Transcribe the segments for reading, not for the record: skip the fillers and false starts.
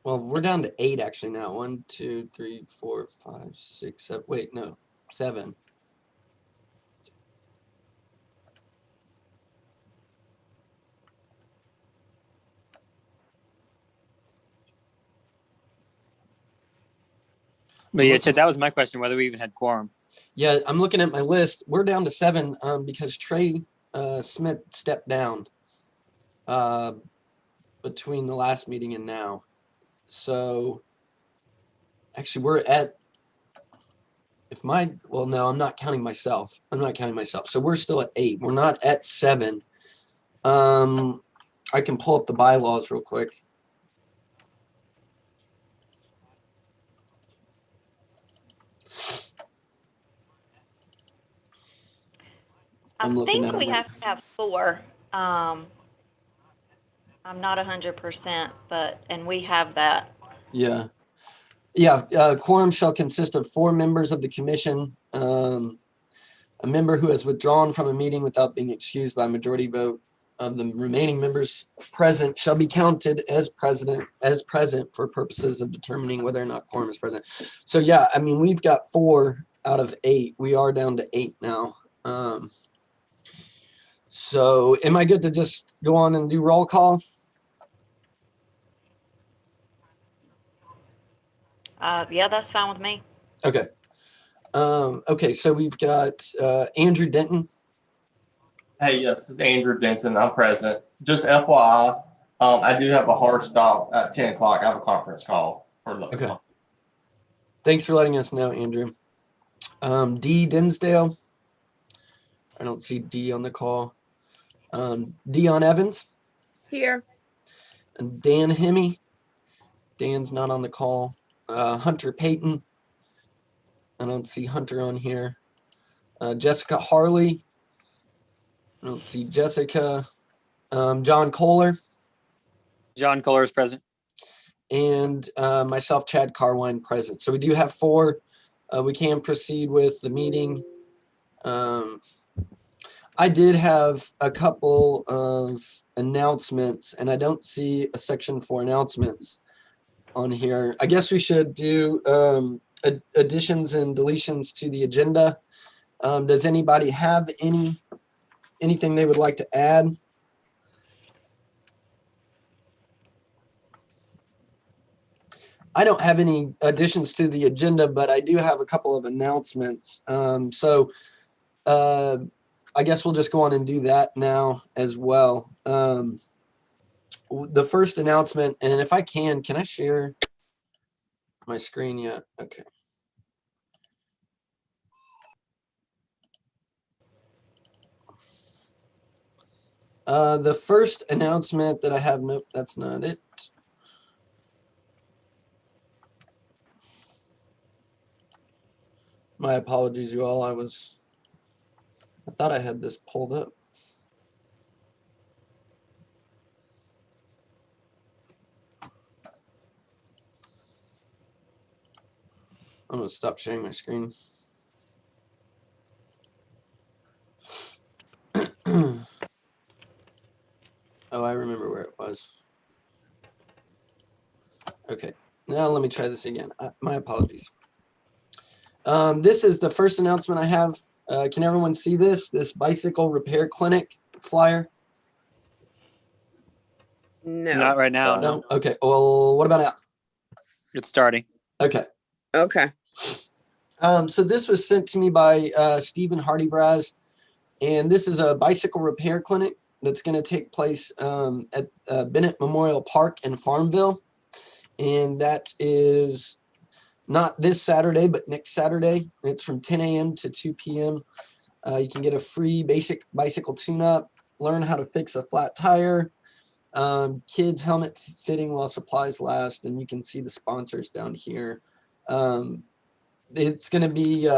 Well, we're down to 8 actually now. 1, 2, 3, 4, 5, 6, 7. Wait, no, 7. But yeah, Chet, that was my question, whether we even had quorum. Yeah, I'm looking at my list. We're down to 7 because Trey Smith stepped down between the last meeting and now. So actually we're at, well, no, I'm not counting myself. So we're still at 8. We're not at 7. I can pull up the bylaws real quick. I think we have to have 4. I'm not 100%, and we have that. Yeah. Quorum shall consist of 4 members of the commission. A member who has withdrawn from a meeting without being excused by a majority vote of the remaining members present shall be counted as present for purposes of determining whether or not quorum is present. So yeah, I mean, we've got 4 out of 8. We are down to 8 now. So am I good to just go on and do roll call? Yeah, that's fine with me. Okay. Okay, so we've got Andrew Denton. Hey, yes, this is Andrew Denton. I'm present. Just FYI, I do have a hard stop at 10 o'clock. I have a conference call for the Okay. Thanks for letting us know, Andrew. D. Dinsdale. I don't see D on the call. Dion Evans. Here. And Dan Hemme. Dan's not on the call. Hunter Payton. I don't see Hunter on here. Jessica Harley. I don't see Jessica. John Kohler. John Kohler is present. And myself, Chad Carwine, present. So we do have 4. We can proceed with the meeting. I did have a couple of announcements, and I don't see a section for announcements on here. I guess we should do additions and deletions to the agenda. Does anybody have anything they would like to add? I don't have any additions to the agenda, but I do have a couple of announcements. I guess we'll just go on and do that now as well. The first announcement, and if I can I share my screen yet? Okay. The first announcement that I have, nope, that's not it. My apologies, you all. I thought I had this pulled up. I'm gonna stop sharing my screen. Oh, I remember where it was. Okay, now let me try this again. My apologies. This is the first announcement I have. Can everyone see this bicycle repair clinic flyer? No. Not right now. No? Okay, well, what about now? It's starting. Okay. Okay. So this was sent to me by Stephen Hardybraz, and this is a bicycle repair clinic that's going to take place at Bennett Memorial Park in Farmville, and that is not this Saturday, but next Saturday. It's from 10 a.m. to 2 p.m. You can get a free basic bicycle tune-up, learn how to fix a flat tire, kids helmet fitting while supplies last, and you can see the sponsors down here. It's going to be,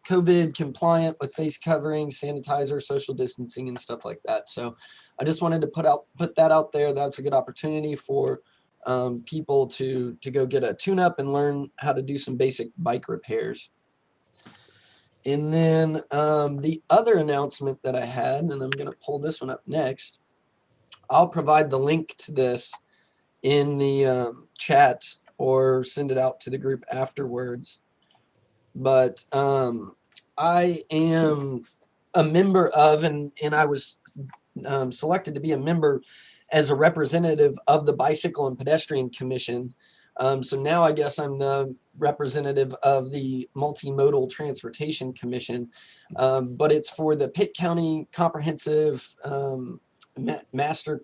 COVID compliant with face covering, sanitizer, social distancing, and stuff like that. So I just wanted to put that out there. That's a good opportunity for people to go get a tune-up and learn how to do some basic bike repairs. And then the other announcement that I had, and I'm going to pull this one up next, I'll provide the link to this in the chat or send it out to the group afterwards. But I am a member of, and I was selected to be a member as a representative of the Bicycle and Pedestrian Commission. So now I guess I'm the representative of the Multimodal Transportation Commission, but it's for the Pitt County Comprehensive Master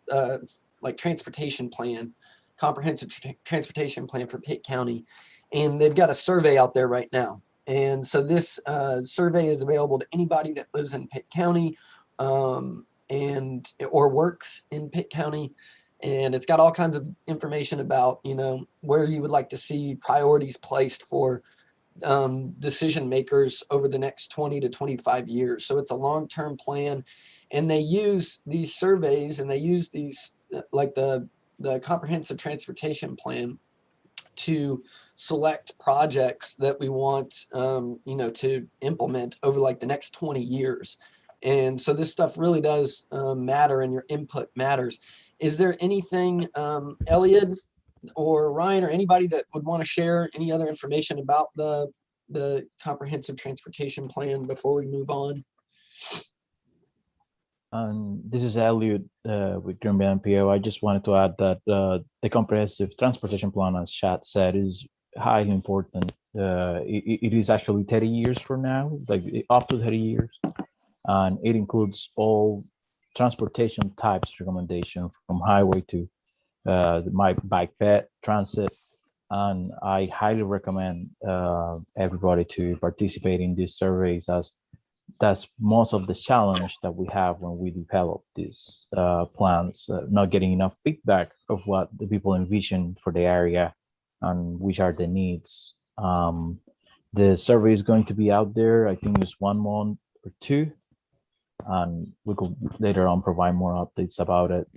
like Transportation Plan, Comprehensive Transportation Plan for Pitt County, and they've got a survey out there right now. And so this survey is available to anybody that lives in Pitt County and or works in Pitt County. And it's got all kinds of information about, you know, where you would like to see priorities placed for decision makers over the next 20 to 25 years. So it's a long-term plan. And they use these surveys and they use these, like the Comprehensive Transportation Plan, to select projects that we want, you know, to implement over like the next 20 years. And so this stuff really does matter, and your input matters. Is there anything, Elliot or Ryan or anybody that would want to share any other information about the Comprehensive Transportation Plan before we move on? This is Elliot with Green Bay NPO. I just wanted to add that the Comprehensive Transportation Plan, as Chad said, is highly important. It is actually 30 years from now, like up to 30 years. And it includes all transportation types recommendation from highway to my bike pet transit. And I highly recommend everybody to participate in these surveys, as that's most of the challenge that we have when we develop these plans, not getting enough feedback of what the people envision for the area and which are the needs. The survey is going to be out there, I think it's 1 month or 2, and we could later on provide more updates about it.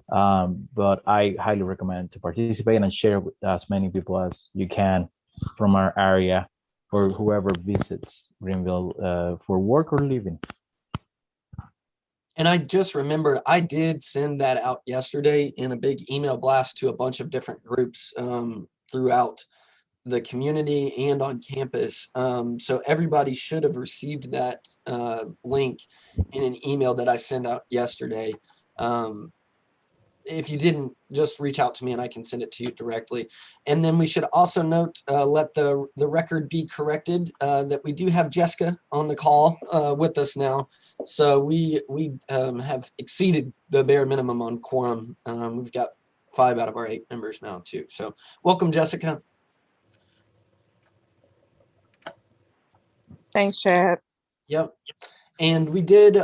But I highly recommend to participate and share with as many people as you can from our area, or whoever visits Greenville for work or living. And I just remembered I did send that out yesterday in a big email blast to a bunch of different groups throughout the community and on campus. So everybody should have received that link in an email that I sent out yesterday. If you didn't, just reach out to me and I can send it to you directly. And then we should also note, let the record be corrected, that we do have Jessica on the call with us now. So we have exceeded the bare minimum on quorum. We've got 5 out of our 8 members now too. So welcome, Jessica. Thanks, Chad. Yep. And we did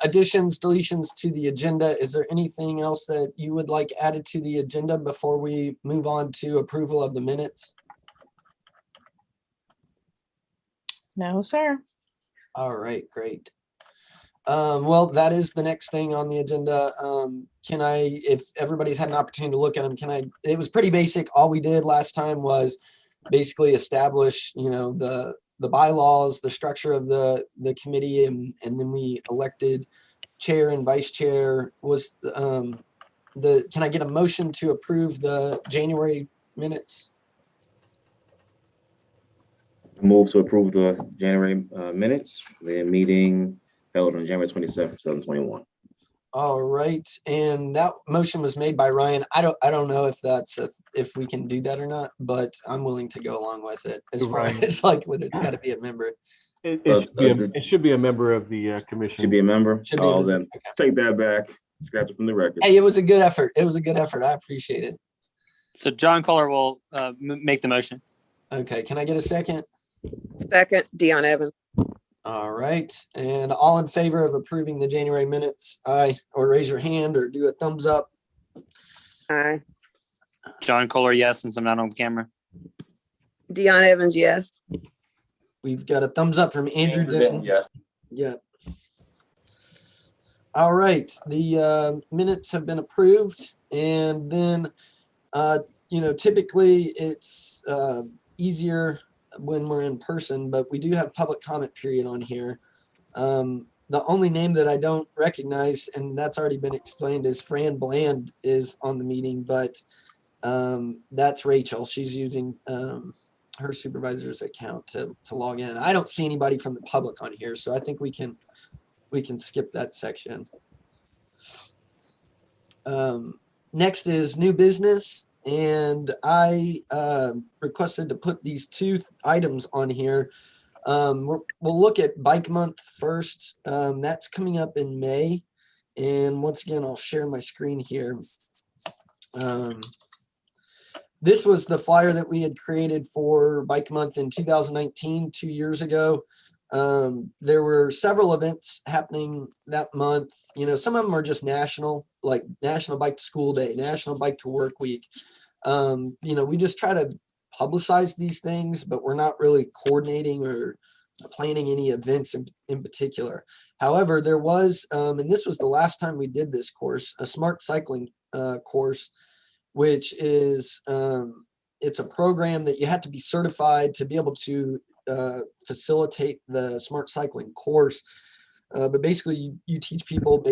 additions, deletions to the agenda. Is there anything else that you would like added to the agenda before we move on to approval of the minutes? No, sir. All right, great. Well, that is the next thing on the agenda. Can I, if everybody's had an opportunity to look at them, it was pretty basic. All we did last time was basically establish, you know, the bylaws, the structure of the committee, and then we elected chair and vice chair. Was can I get a motion to approve the January minutes? Move to approve the January minutes, the meeting held on January 27th, 2021. All right, and that motion was made by Ryan. I don't know if that's if we can do that or not, but I'm willing to go along with it as far as like whether it's got to be a member. It should be a member of the commission. Should be a member. Should be a member. Then Okay. take that back. Scratch it from the record. Hey, it was a good effort. It was a good effort. I appreciate it. So John Kohler will make the motion. Okay, can I get a second? Second, Dion Evans. All right, and all in favor of approving the January minutes, aye, or raise your hand or do a thumbs up. Aye. John Kohler, yes, since I'm not on camera. Dion Evans, yes. We've got a thumbs up from Andrew Denton. Yes. Yeah. All right, the minutes have been approved, and then, you know, typically it's easier when we're in person, but we do have public comment period on here. The only name that I don't recognize, and that's already been explained, is Fran Bland is on the meeting, but That's Rachel. She's using her supervisor's account to log in. I don't see anybody from the public on here, so I think we can skip that section. Next is new business, and I requested to put these two items on here. We'll look at Bike Month first. That's coming up in May, and once again, I'll share my screen here. This was the flyer that we had created for Bike Month in 2019, 2 years ago. There were several events happening that month. You know, some of them are just national, like National Bike to School Day, National Bike to Work Week. You know, we just try to publicize these things, but we're not really coordinating or planning any events in particular. However, there was, and this was the last time we did this course, a smart cycling course, which is, it's a program that you have to be certified to be able to facilitate the smart cycling course. But basically you teach people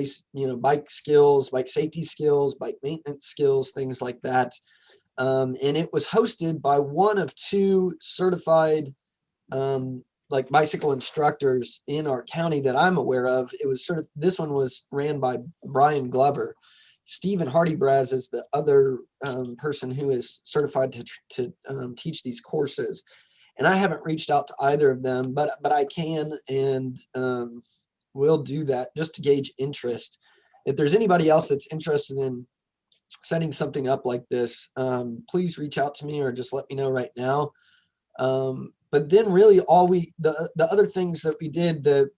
bike skills, bike safety skills, bike maintenance skills, things like that. And it was hosted by one of two certified like bicycle instructors in our county that I'm aware of. It was this one was ran by Brian Glover. Stephen Hardy-Braz is the other person who is certified to teach these courses. And I haven't reached out to either of them, but I can and will do that just to gauge interest. If there's anybody else that's interested in setting something up like this, please reach out to me or just let me know right now. But then really the other things that we did that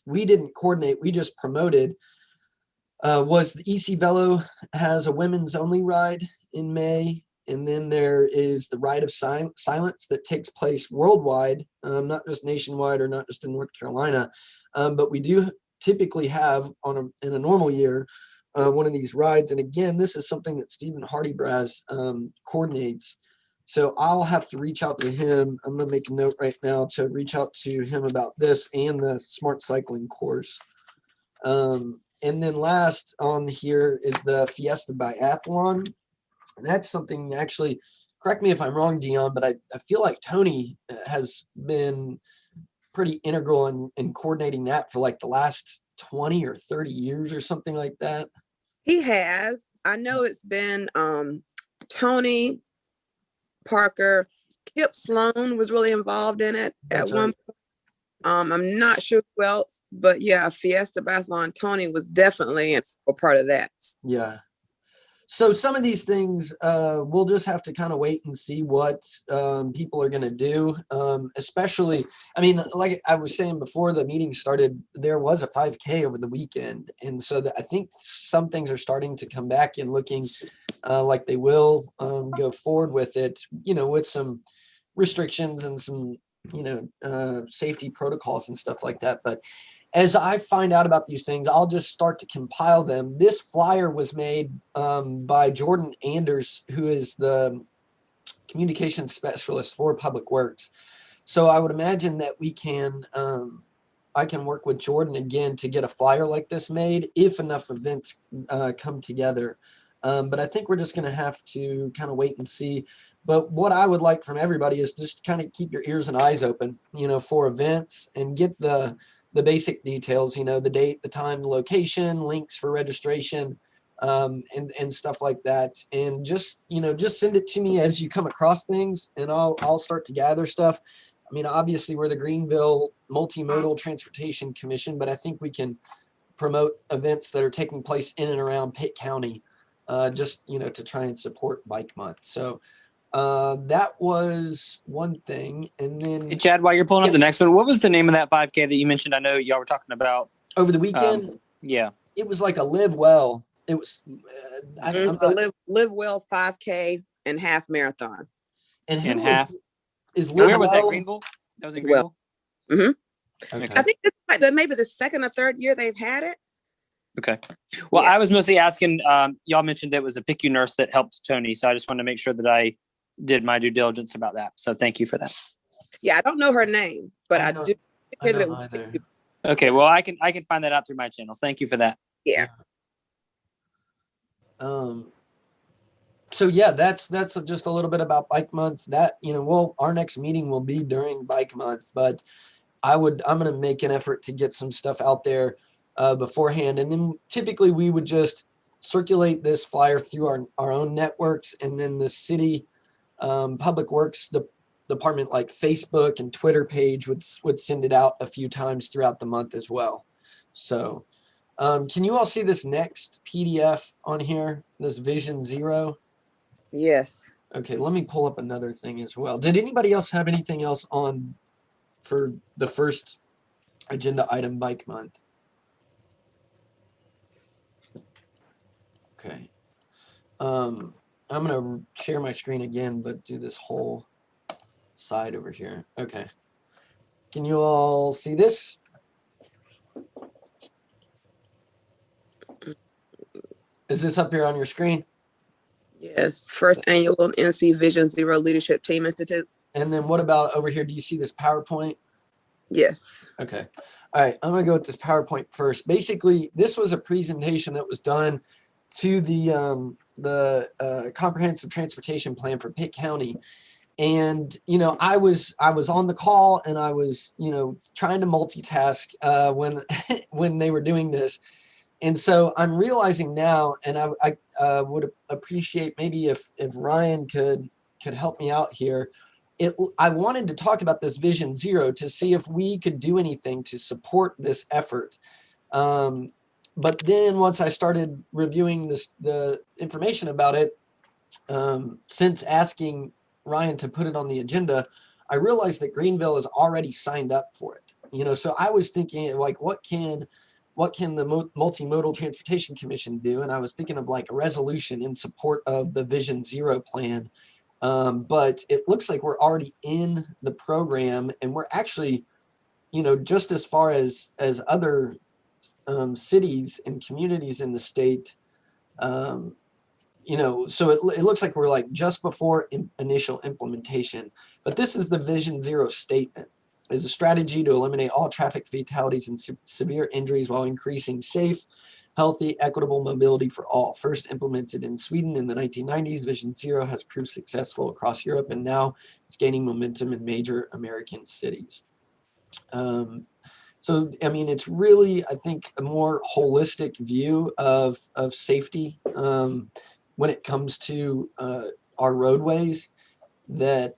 we didn't coordinate, we just promoted, was the EC Velo has a women's only ride in May. And then there is the Ride of Silence that takes place worldwide, not just nationwide or not just in North Carolina. But we do typically have in a normal year, one of these rides. And again, this is something that Stephen Hardy-Braz coordinates. So I'll have to reach out to him. I'm going to make a note right now to reach out to him about this and the smart cycling course. And then last on here is the Fiesta Biathlon. And that's something, actually, correct me if I'm wrong, Dion, but I feel like Tony has been pretty integral in coordinating that for like the last 20 or 30 years or something like that. He has. I know it's been Tony, Parker, Kip Sloan was really involved in it at one point. I'm not sure who else, but yeah, Fiesta Biathlon, Tony was definitely a part of that. Yeah. So some of these things, we'll just have to kind of wait and see what people are going to do. Especially, I mean, like I was saying before the meeting started, there was a 5K over the weekend. And so I think some things are starting to come back and looking like they will go forward with it, you know, with some restrictions and some, you know, safety protocols and stuff like that. But as I find out about these things, I'll just start to compile them. This flyer was made by Jordan Anders, who is the communications specialist for Public Works. So I would imagine that we can, I can work with Jordan again to get a flyer like this made if enough events come together. But I think we're just going to have to kind of wait and see. But what I would like from everybody is just kind of keep your ears and eyes open, you know, for events and get the basic details, you know, the date, the time, the location, links for registration, and stuff like that. And just, you know, just send it to me as you come across things, and I'll start to gather stuff. I mean, obviously we're the Greenville Multimodal Transportation Commission, but I think we can promote events that are taking place in and around Pitt County, just, you know, to try and support Bike Month. So that was one thing. And then, Hey, Chad, while you're pulling up the next one, what was the name of that 5K that you mentioned? I know y'all were talking about over the weekend. Yeah, it was like a Live Well. It was Live Well 5K and half marathon. And who half is Live where was Well? that? Greenville? That was in Well. Greenville. I think this is like maybe the second or third year they've had it. Okay. Well, Yeah. I was mostly asking, y'all mentioned it was a PICU nurse that helped Tony. So I just wanted to make sure that I did my due diligence about that. So thank you for that. Yeah, I don't know her name, but I do hear that it was either. Okay. Well, I can find that out through my channels. Thank you for that. Yeah. So yeah, that's just a little bit about Bike Month. That, our next meeting will be during Bike Month, but I'm going to make an effort to get some stuff out there beforehand. And then typically we would just circulate this flyer through our own networks, and then the city public works department, like Facebook and Twitter page, would send it out a few times throughout the month as well. So can you all see this next PDF on here, this Vision Zero? Yes. Okay, let me pull up another thing as well. Did anybody else have anything else on for the first agenda item, Bike Month? Okay. I'm gonna share my screen again, but do this whole side over here. Okay. Can you all see this? Is this up here on your screen? Yes. First annual NC Vision Zero Leadership Team Institute. And then what about over here? Do you see this PowerPoint? Yes. Okay. All right. I'm going to go with this PowerPoint first. Basically, this was a presentation that was done to the comprehensive transportation plan for Pitt County. And, I was on the call, and I was, trying to multitask when when they were doing this. And so I'm realizing now, and I would appreciate maybe if Ryan could help me out here. I wanted to talk about this Vision Zero to see if we could do anything to support this effort. But then once I started reviewing the information about it, since asking Ryan to put it on the agenda, I realized that Greenville has already signed up for it. So I was thinking, like, what can the Multimodal Transportation Commission do? And I was thinking of like a resolution in support of the Vision Zero plan. But it looks like we're already in the program, and we're actually, just as far as other cities and communities in the state, so it looks like we're like just before initial implementation. But this is the Vision Zero statement. Is a strategy to eliminate all traffic fatalities and severe injuries while increasing safe, healthy, equitable mobility for all. First implemented in Sweden in the 1990s, Vision Zero has proved successful across Europe, and now it's gaining momentum in major American cities. So, I mean, it's really, I think, a more holistic view of safety when it comes to our roadways. That,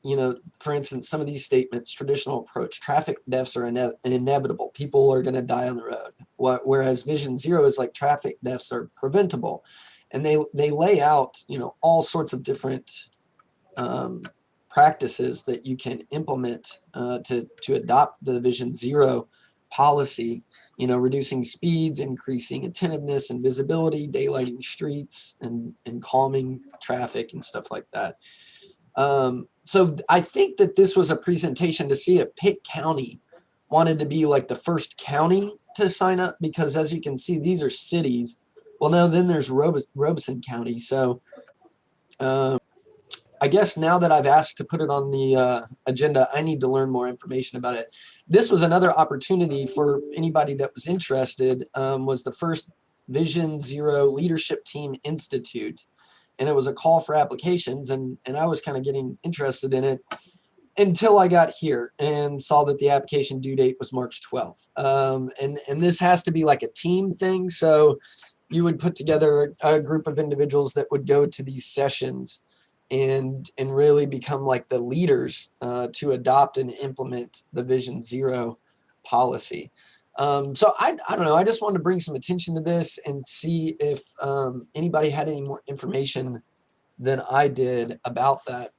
for instance, some of these statements, traditional approach, traffic deaths are inevitable. People are going to die on the road. Whereas Vision Zero is like traffic deaths are preventable. And they lay out, all sorts of different practices that you can implement to adopt the Vision Zero policy, reducing speeds, increasing attentiveness and visibility, daylighting streets, and calming traffic and stuff like that. So I think that this was a presentation to see if Pitt County wanted to be like the first county to sign up, because as you can see, these are cities. Well, no, then there's Robeson County. So I guess now that I've asked to put it on the agenda, I need to learn more information about it. This was another opportunity for anybody that was interested, was the first Vision Zero Leadership Team Institute. And it was a call for applications, and I was kind of getting interested in it until I got here and saw that the application due date was March 12th. And this has to be like a team thing. So you would put together a group of individuals that would go to these sessions and really become like the leaders to adopt and implement the Vision Zero policy. So I don't know. I just wanted to bring some attention to this and see if anybody had any more information than I did about that.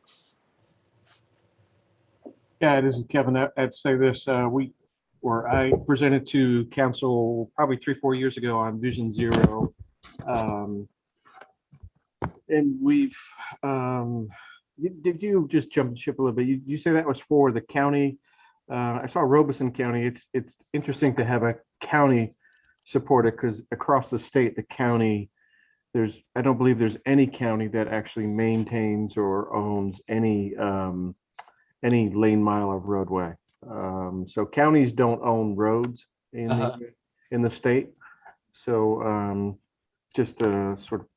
Yeah, this is Kevin. I'd say this. I presented to council probably 3-4 years ago on Vision Zero. And we've, did you just jump ship a little bit? You say that was for the county. I saw Robeson County. It's interesting to have a county support it, because across the state, the county, I don't believe there's any county that actually maintains or owns any lane mile of roadway. So counties don't own roads in the state. So just to sort of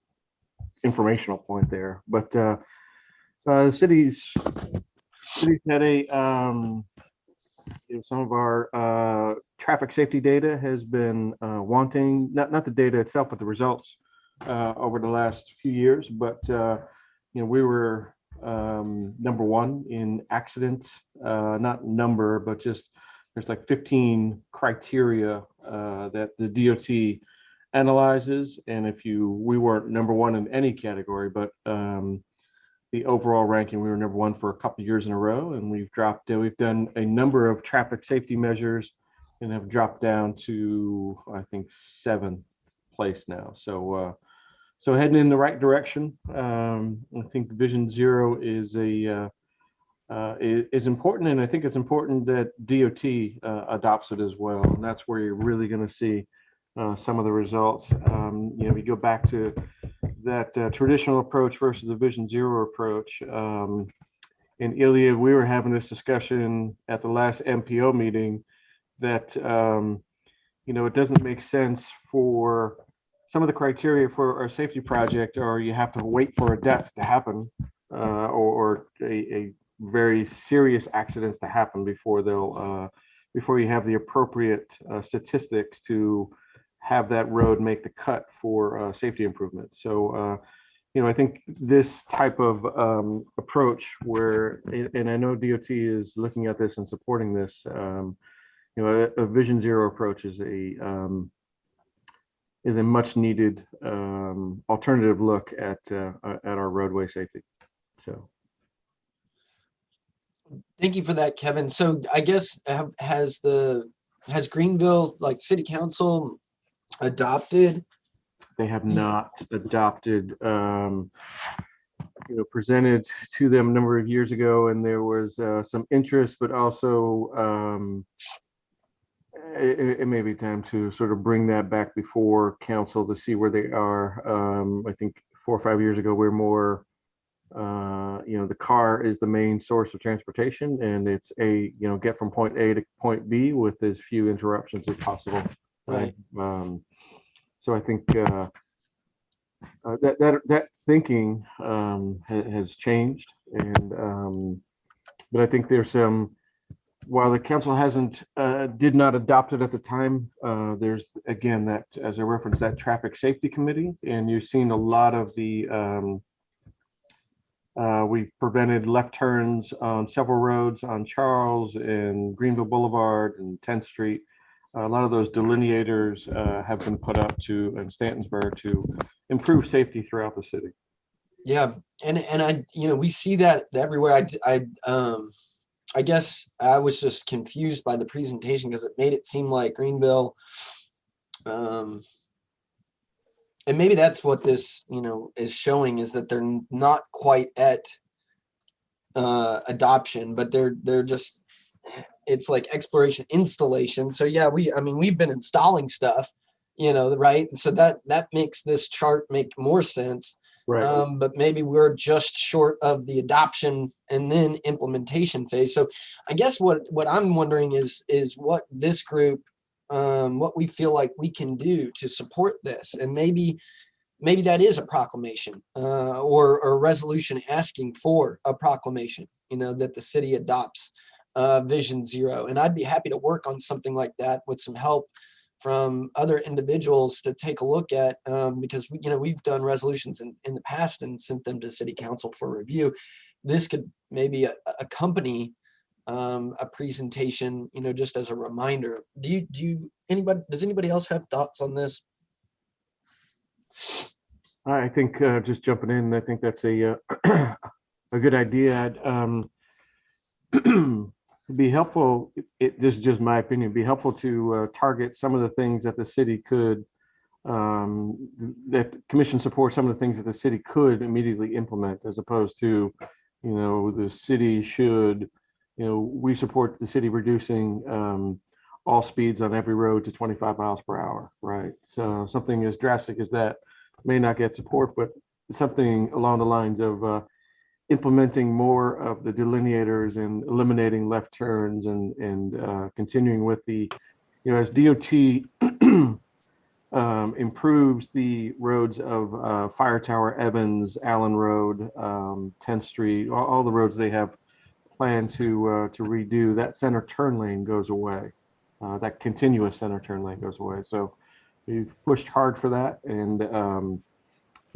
informational point there. But the city's had a some of our traffic safety data has been wanting, not the data itself, but the results over the last few years. But we were number one in accidents, not number, but just there's like 15 criteria that the DOT analyzes, and we weren't number one in any category, but the overall ranking, we were number one for a couple of years in a row, and we've done a number of traffic safety measures and have dropped down to, I think, 7th place now. So heading in the right direction. I think Vision Zero is important, and I think it's important that DOT adopts it as well, and that's where you're really going to see some of the results. We go back to that traditional approach versus the Vision Zero approach. In Ilya, we were having this discussion at the last MPO meeting that it doesn't make sense for some of the criteria for our safety project, or you have to wait for a death to happen or a very serious accidents to happen before you have the appropriate statistics to have that road make the cut for safety improvements. So, I think this type of approach where, and I know DOT is looking at this and supporting this, a Vision Zero approach is a much needed alternative look at our roadway safety. So. Thank you for that, Kevin. So I guess has Greenville, like City Council, adopted? They have not adopted. Presented to them a number of years ago, and there was some interest, but also it may be time to sort of bring that back before council to see where they are. I think 4 or 5 years ago, we're more. The car is the main source of transportation, and it's get from point A to point B with as few interruptions as possible. Right. So I think that thinking has changed, and but I think there's some. While the council did not adopt it at the time, there's again that, as I referenced, that traffic safety committee, and you've seen a lot of the. We've prevented left turns on several roads on Charles and Greenville Boulevard and 10th Street. A lot of those delineators have been put up in Stantonsburg to improve safety throughout the city. Yeah, and I we see that everywhere. I guess I was just confused by the presentation because it made it seem like Greenville. And maybe that's what this, is showing, is that they're not quite at adoption, but they're just, it's like exploration installation. So yeah, we've been installing stuff, right? So that makes this chart make more sense. Right. But maybe we're just short of the adoption and then implementation phase. So I guess what I'm wondering is what this group, what we feel like we can do to support this, and maybe that is a proclamation or a resolution asking for a proclamation, that the city adopts Vision Zero. And I'd be happy to work on something like that with some help from other individuals to take a look at, because we've done resolutions in the past and sent them to City Council for review. This could maybe accompany a presentation, just as a reminder. Does anybody else have thoughts on this? I think just jumping in, I think that's a good idea. It'd be helpful. This is just my opinion. It'd be helpful to target some of the things that the city could, that commission support some of the things that the city could immediately implement, as opposed to, the city should. We support the city reducing all speeds on every road to 25 miles per hour, right? So something as drastic as that may not get support, but something along the lines of implementing more of the delineators and eliminating left turns and continuing with the, as DOT improves the roads of Fire Tower, Evans, Allen Road, 10th Street, all the roads they have planned to redo. That center turn lane goes away. That continuous center turn lane goes away. So we've pushed hard for that, and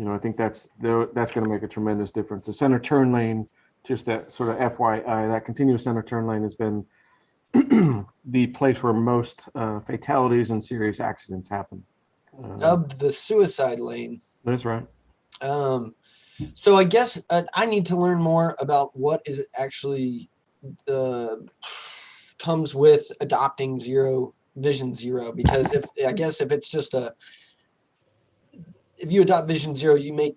I think that's going to make a tremendous difference. The center turn lane, just that sort of FYI, that continuous center turn lane has been the place where most fatalities and serious accidents happen. Dubbed the suicide lane. That's right. So I guess I need to learn more about what is it actually comes with adopting Vision Zero, because if it's just if you adopt Vision Zero, you make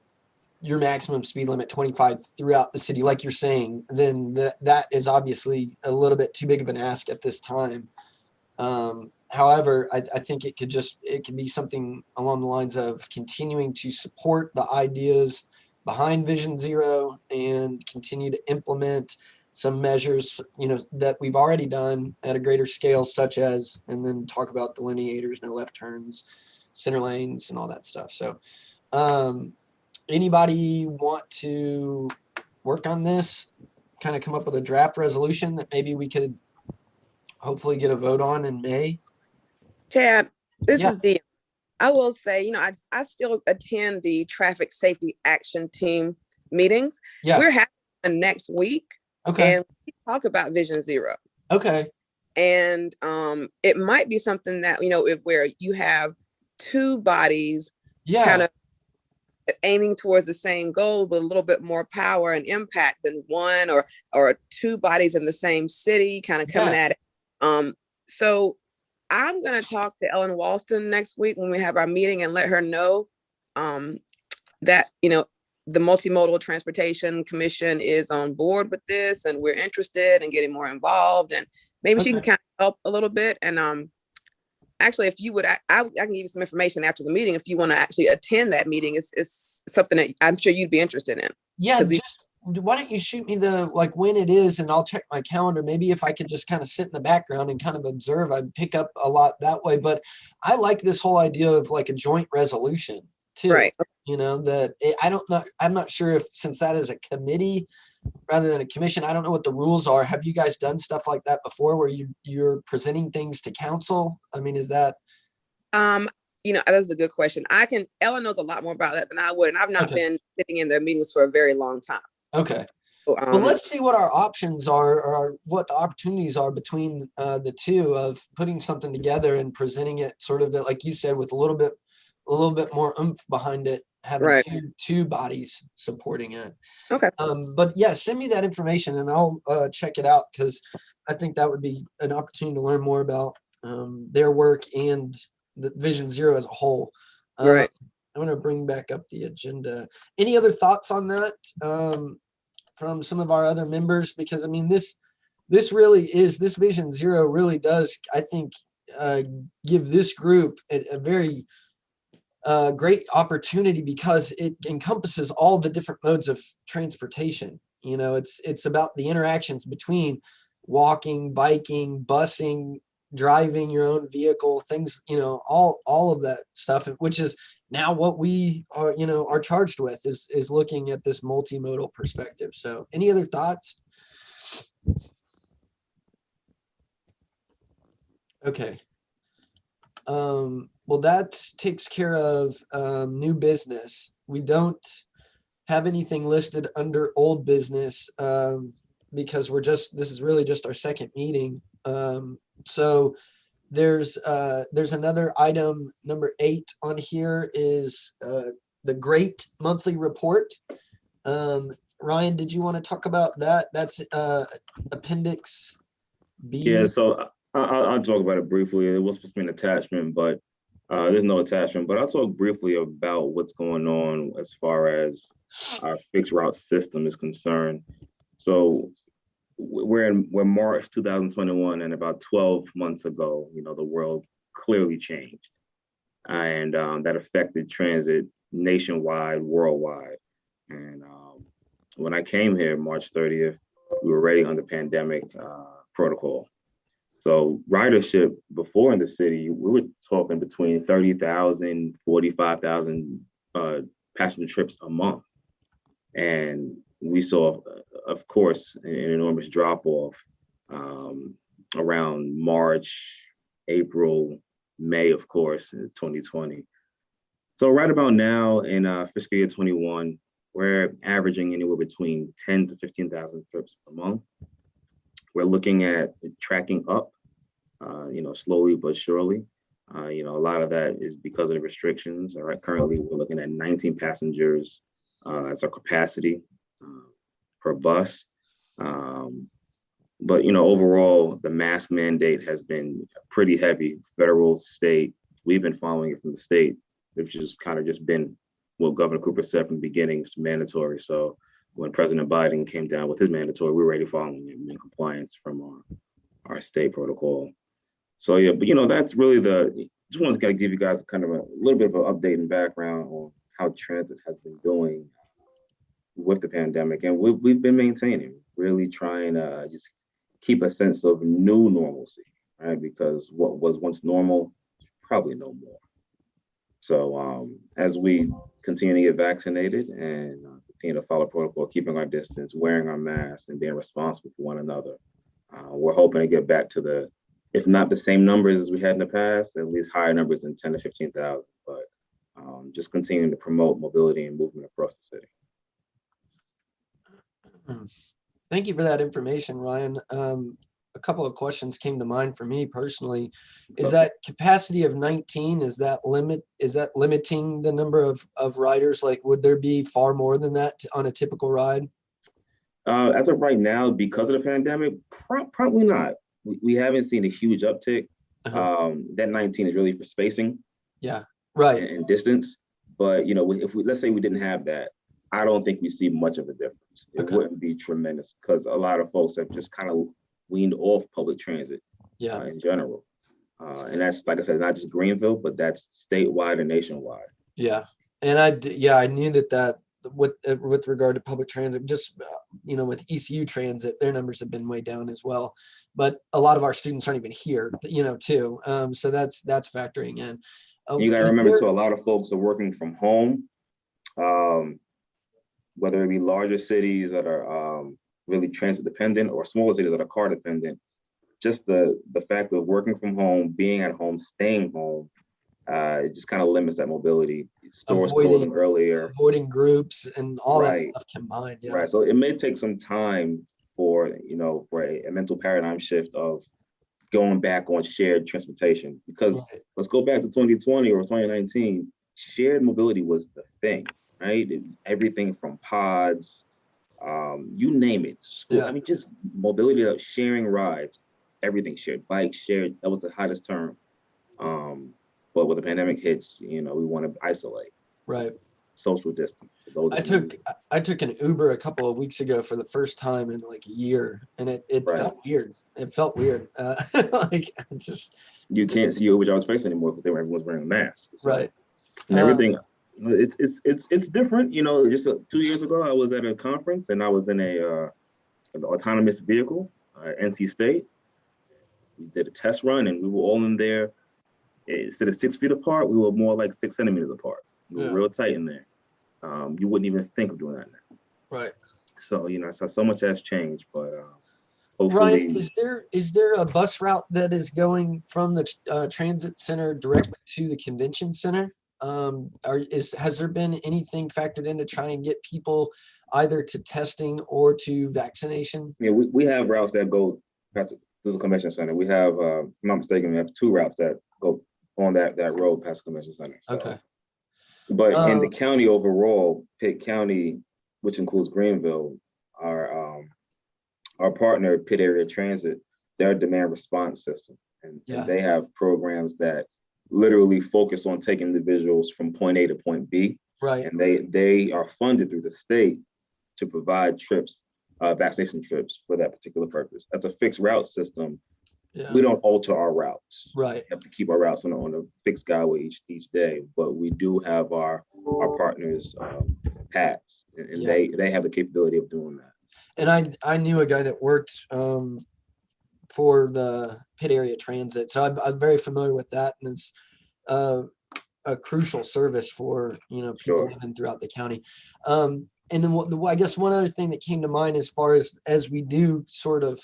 your maximum speed limit 25 throughout the city, like you're saying, then that is obviously a little bit too big of an ask at this time. However, I think it could be something along the lines of continuing to support the ideas behind Vision Zero and continue to implement some measures, that we've already done at a greater scale, such as, and then talk about delineators, no left turns, center lanes, and all that stuff. So, anybody want to work on this, kind of come up with a draft resolution that maybe we could hopefully get a vote on in May? Chad, this Yeah. is I will say, I still attend the traffic safety action team meetings. Yeah. We're having one next week. Okay. And we talk about Vision Zero. Okay. And it might be something that, where you have two bodies kind of aiming towards the same goal with a little bit more power and impact than one or two bodies in the same city kind of coming at it. So I'm going to talk to Ellen Walston next week when we have our meeting and let her know that, the Multimodal Transportation Commission is on board with this, and we're interested in getting more involved, and maybe she can kind of help a little bit. And actually, if you would, I can give you some information after the meeting if you want to actually attend that meeting. It's something that I'm sure you'd be interested in. Yeah. Why don't you shoot me when it is, and I'll check my calendar. Maybe if I could just kind of sit in the background and kind of observe, I'd pick up a lot that way. But I like this whole idea of like a joint resolution too. Right. I'm not sure if, since that is a committee rather than a commission, I don't know what the rules are. Have you guys done stuff like that before where you're presenting things to council? I mean, is that? That's a good question. Ellen knows a lot more about that than I would, and I've not been sitting in their meetings for a very long time. Okay. Well, let's see what our options are, or what the opportunities are between the two of putting something together and presenting it sort of like you said, with a little bit more oomph behind it, having two bodies supporting it. Okay. But yeah, send me that information and I'll check it out, because I think that would be an opportunity to learn more about their work and the Vision Zero as a whole. Right. I'm going to bring back up the agenda. Any other thoughts on that from some of our other members? Because I mean, this Vision Zero really does, I think, give this group a very great opportunity, because it encompasses all the different modes of transportation. It's about the interactions between walking, biking, busing, driving your own vehicle, things, all of that stuff, which is now what we are charged with is looking at this multimodal perspective. So any other thoughts? Okay. Well, that takes care of new business. We don't have anything listed under old business because this is really just our second meeting. So there's another item, number 8 on here is the great monthly report. Ryan, did you want to talk about that? That's Appendix B. Yeah, so I'll talk about it briefly. It was supposed to be an attachment, but there's no attachment. But I'll talk briefly about what's going on as far as our fixed route system is concerned. So we're March 2021, and about 12 months ago, the world clearly changed, and that affected transit nationwide, worldwide. And when I came here March 30th, we were already under pandemic protocol. So ridership before in the city, we were talking between 30,000, 45,000 passenger trips a month. And we saw, of course, an enormous drop off around March, April, May, of course, in 2020. So right about now in fiscal year 21, we're averaging anywhere between 10 to 15,000 trips per month. We're looking at tracking up, slowly but surely. A lot of that is because of the restrictions. All right, currently we're looking at 19 passengers as our capacity per bus. But overall, the mask mandate has been pretty heavy, federal, state. We've been following it from the state, which has kind of just been what Governor Cooper said from the beginning, it's mandatory. So when President Biden came down with his mandatory, we were already following it in compliance from our state protocol. So yeah, but that's really just wanted to give you guys kind of a little bit of an update and background on how transit has been doing with the pandemic. And we've been maintaining, really trying to just keep a sense of new normalcy, right? Because what was once normal, probably no more. So as we continue to get vaccinated and continue to follow protocol, keeping our distance, wearing our masks, and being responsible for one another, we're hoping to get back to if not the same numbers as we had in the past, at least higher numbers than 10 to 15,000, but just continuing to promote mobility and movement across the city. Thank you for that information, Ryan. A couple of questions came to mind for me personally. Is that capacity of 19, is that limiting the number of riders? Like, would there be far more than that on a typical ride? As of right now, because of the pandemic, probably not. We haven't seen a huge uptick. That 19 is really for spacing. Yeah, right. And distance. But let's say we didn't have that, I don't think we see much of a difference. It wouldn't be tremendous because a lot of folks have just kind of weaned off public transit in general. And that's, like I said, not just Greenville, but that's statewide and nationwide. Yeah. And I knew that with regard to public transit, just, with ECU transit, their numbers have been way down as well. But a lot of our students aren't even here, too. So that's factoring in. You got to remember, too, a lot of folks are working from home, whether it be larger cities that are really transit dependent or smaller cities that are car dependent. Just the fact of working from home, being at home, staying home, it just kind of limits that mobility. Stores closing earlier, avoiding groups and all that stuff combined. Yeah. Right. So it may take some time for a mental paradigm shift of going back on shared transportation, because let's go back to 2020 or 2019. Shared mobility was the thing, right? Everything from pods, you name it. School, I mean, just mobility, sharing rides, everything shared, bikes shared. That was the hottest term. But when the pandemic hits, we want to isolate. Right. Social distance. I took an Uber a couple of weeks ago for the first time in like a year, and it felt weird. It felt weird. You can't see Uber drivers' face anymore because everyone's wearing a mask. So, right. And everything. It's different. Just 2 years ago, I was at a conference and I was in an autonomous vehicle, NC State. We did a test run and we were all in there. Instead of 6 feet apart, we were more like 6 centimeters apart. We were real tight in there. You wouldn't even think of doing that now. Right. So, so much has changed, but hopefully. Ryan, is there a bus route that is going from the transit center directly to the convention center? Has there been anything factored in to try and get people either to testing or to vaccination? Yeah, we have routes that go past the convention center. We have, if I'm not mistaken, we have 2 routes that go on that road past the convention center. So. Okay. But in the county overall, Pitt County, which includes Greenville, our partner, Pitt Area Transit, they're a demand response system. And they have programs that literally focus on taking individuals from point A to point B. Right. And they are funded through the state to provide trips, vaccination trips for that particular purpose. That's a fixed route system. Yeah. We don't alter our routes. Right. We have to keep our routes on a fixed guideway each day, but we do have our partners' paths, and they have the capability of doing that. And I knew a guy that worked for the Pitt area transit. So I'm very familiar with that, and it's a crucial service for, you know, people Sure. living throughout the county. And then I guess one other thing that came to mind as far as we do sort of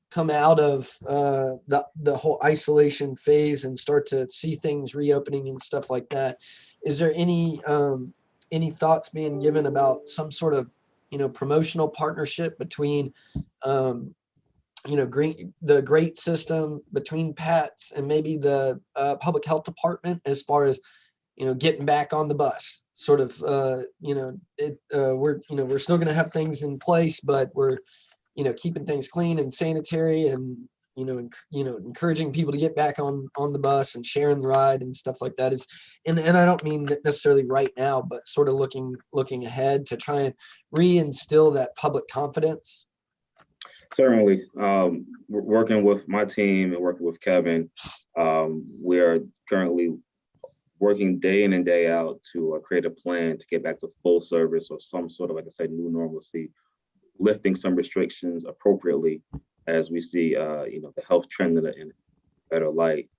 come out of the whole isolation phase and start to see things reopening and stuff like that, is there any thoughts being given about some sort of, you know, promotional partnership between you know, the great system, between PATS and maybe the public health department, as far as, you know, getting back on the bus, sort of, you know, we're still going to have things in place, but we're, you know, keeping things clean and sanitary, and, you know, encouraging people to get back on the bus and sharing the ride and stuff like that. And I don't mean that necessarily right now, but sort of looking ahead to try and reinstill that public confidence. Certainly. We're working with my team and working with Kevin. We are currently working day in and day out to create a plan to get back to full service or some sort of, like I said, new normalcy, lifting some restrictions appropriately as we see, you know, the health trend in a better light.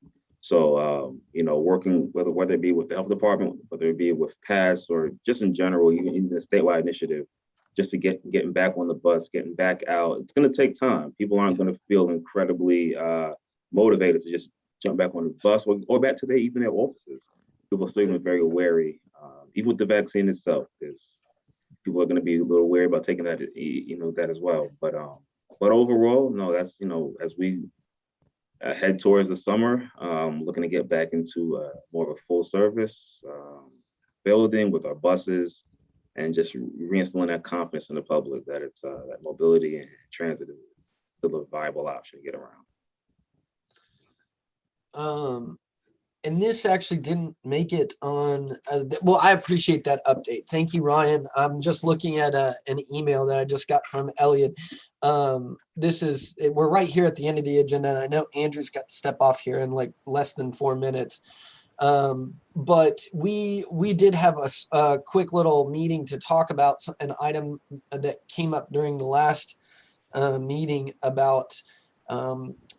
So, you know, working whether it be with the health department, whether it be with PASS or just in general, even the statewide initiative, just to getting back on the bus, getting back out. It's going to take time. People aren't going to feel incredibly motivated to just jump back on the bus or back to even their offices. People are still even very wary, even with the vaccine itself, because people are going to be a little wary about taking that, you know, that as well. But overall, no, that's, you know, as we head towards the summer, looking to get back into more of a full service building with our buses, and just reinstilling that confidence in the public that it's that mobility and transit is still a viable option to get around. And this actually didn't make it on. Well, I appreciate that update. Thank you, Ryan. I'm just looking at an email that I just got from Elliot. We're right here at the end of the agenda, and I know Andrew's got to step off here in like less than 4 minutes. But we did have a quick little meeting to talk about an item that came up during the last meeting about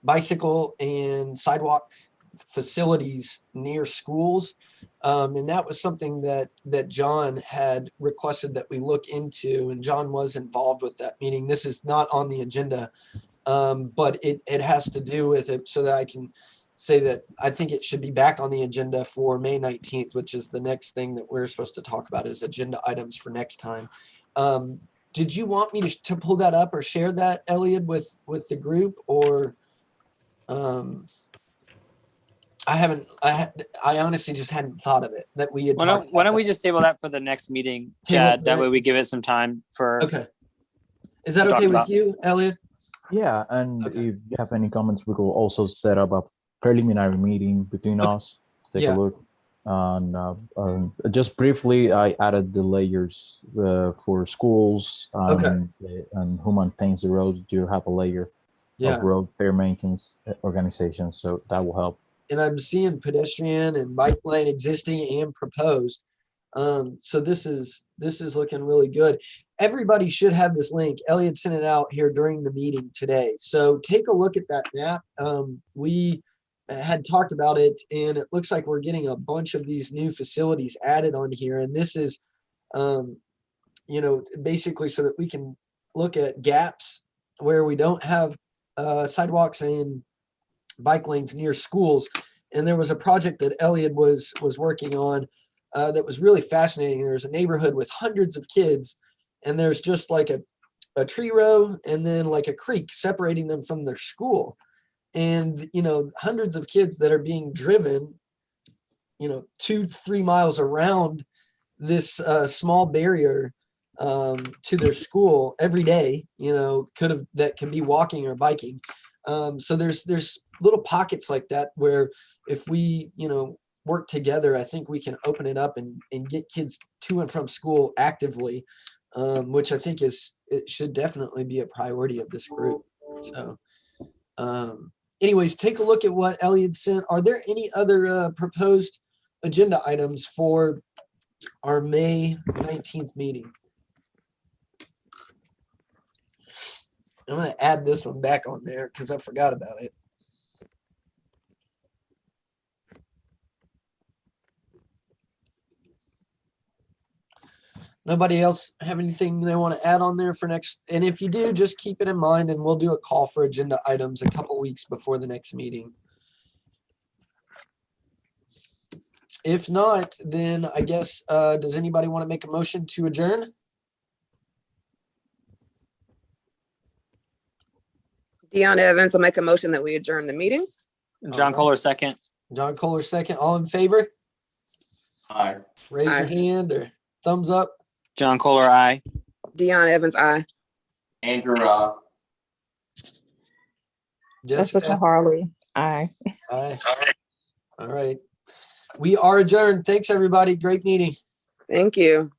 bicycle and sidewalk facilities near schools. And that was something that John had requested that we look into, and John was involved with that meeting. This is not on the agenda, but it has to do with it, so that I can say that I think it should be back on the agenda for May 19th, which is the next thing that we're supposed to talk about as agenda items for next time. Did you want me to pull that up or share that, Elliot, with the group, or I honestly just hadn't thought of it, that we had talked about Why don't we that. just table that for the next meeting, Table Chad? for That that? way we give it some time for. Okay. Is that to talk okay with about. you, Elliot? Yeah, and Okay. if you have any comments, we could also set up a preliminary meeting between Okay. us to take Yeah. a look. And just briefly, I added the layers for schools and who maintains the roads. Do have a layer of road fair maintenance organization, so that will help. And I'm seeing pedestrian and bike lane existing and proposed. So this is looking really good. Everybody should have this link. Elliot sent it out here during the meeting today. So take a look at that map. We had talked about it, and it looks like we're getting a bunch of these new facilities added on here. And this is, you know, basically so that we can look at gaps where we don't have sidewalks and bike lanes near schools. And there was a project that Elliot was working on that was really fascinating. There's a neighborhood with hundreds of kids, and there's just like a tree row and then like a creek separating them from their school. And, you know, hundreds of kids that are being driven, you know, 2-3 miles around this small barrier to their school every day, you know, that can be walking or biking. So there's little pockets like that where if we, you know, work together, I think we can open it up and get kids to and from school actively, which I think it should definitely be a priority of this group. So anyways, take a look at what Elliot sent. Are there any other proposed agenda items for our May 19th meeting? I'm going to add this one back on there because I forgot about it. Nobody else have anything they want to add on there for next? And if you do, just keep it in mind and we'll do a call for agenda items a couple weeks before the next meeting. If not, then I guess, does anybody want to make a motion to adjourn? Deanna Evans will make a motion that we adjourn the meeting. John Kohler, second. John Kohler, second. All in favor? Aye. Raise your Aye. hand or thumbs up. John Kohler, aye. Deanna Evans, aye. Andrew, Jessica Jessica, Harley. Aye. aye. All right. We are adjourned. Thanks, everybody. Great meeting. Thank you.